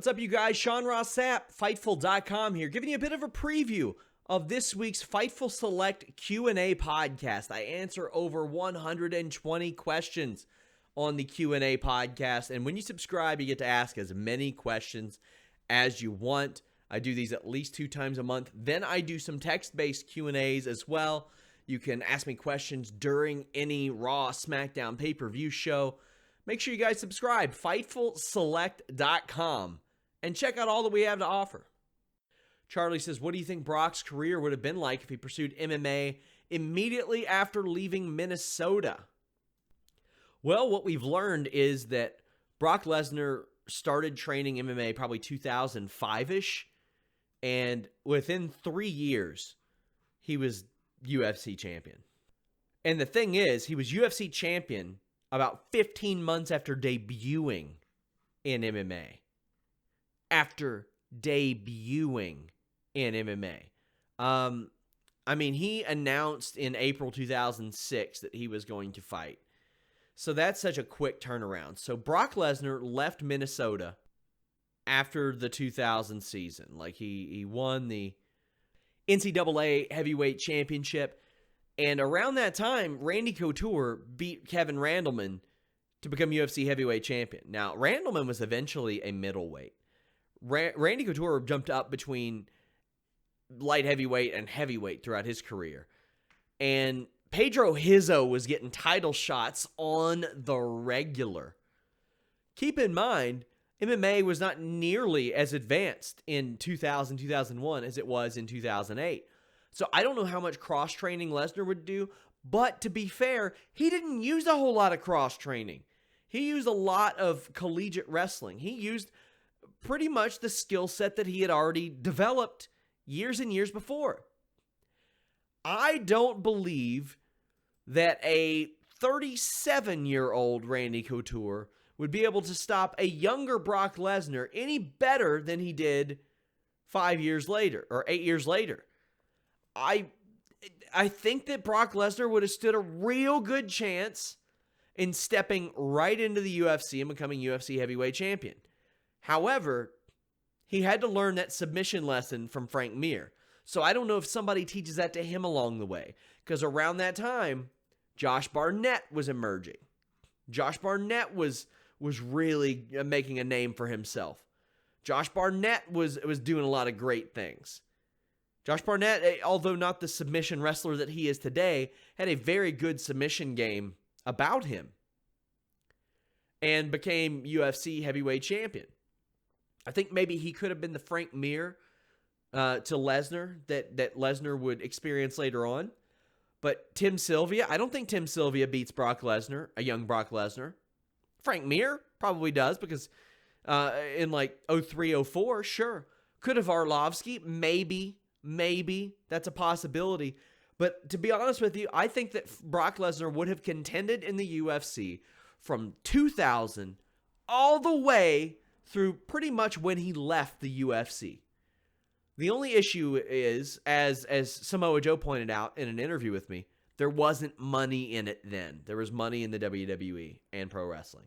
What's up, you guys? Sean Ross Sapp, Fightful.com here, giving you a bit of a preview of this week's Fightful Select Q&A podcast. I answer over 120 questions on the Q&A podcast, and when you subscribe, you get to ask as many questions as you want. I do these at least 2 times a month. Then I do some text-based Q&As as well. You can ask me questions during any Raw, SmackDown, pay-per-view show. Make sure you guys subscribe, FightfulSelect.com, and check out all that we have to offer. Charlie says, what do you think Brock's career would have been like if he pursued MMA immediately after leaving Minnesota? Well, what we've learned is that Brock Lesnar started training MMA probably 2005-ish, and within 3 years, he was UFC champion. And the thing is, he was UFC champion about 15 months after debuting in MMA. After debuting in MMA. He announced in April 2006 that he was going to fight. So that's such a quick turnaround. So Brock Lesnar left Minnesota after the 2000 season. Like he won the NCAA Heavyweight Championship. And around that time, Randy Couture beat Kevin Randleman to become UFC Heavyweight Champion. Now, Randleman was eventually a middleweight. Randy Couture jumped up between light heavyweight and heavyweight throughout his career. And Pedro Hizzo was getting title shots on the regular. Keep in mind, MMA was not nearly as advanced in 2000, 2001 as it was in 2008. So I don't know how much cross-training Lesnar would do, but to be fair, he didn't use a whole lot of cross-training. He used a lot of collegiate wrestling. He used pretty much the skill set that he had already developed years and years before. I don't believe that a 37-year-old Randy Couture would be able to stop a younger Brock Lesnar any better than he did 5 years later or 8 years later. I think that Brock Lesnar would have stood a real good chance in stepping right into the UFC and becoming UFC heavyweight champion. However, he had to learn that submission lesson from Frank Mir. So I don't know if somebody teaches that to him along the way. Because around that time, Josh Barnett was emerging. Josh Barnett was really making a name for himself. Josh Barnett was doing a lot of great things. Josh Barnett, although not the submission wrestler that he is today, had a very good submission game about him and became UFC heavyweight champion. I think maybe he could have been the Frank Mir to Lesnar that Lesnar would experience later on. But Tim Sylvia, I don't think Tim Sylvia beats Brock Lesnar, a young Brock Lesnar. Frank Mir probably does because in like 03, 04, sure. Could have Arlovsky, maybe. That's a possibility. But to be honest with you, I think that Brock Lesnar would have contended in the UFC from 2000 all the way through pretty much when he left the UFC. The only issue is, as Samoa Joe pointed out in an interview with me, there wasn't money in it then. There was money in the WWE and pro wrestling.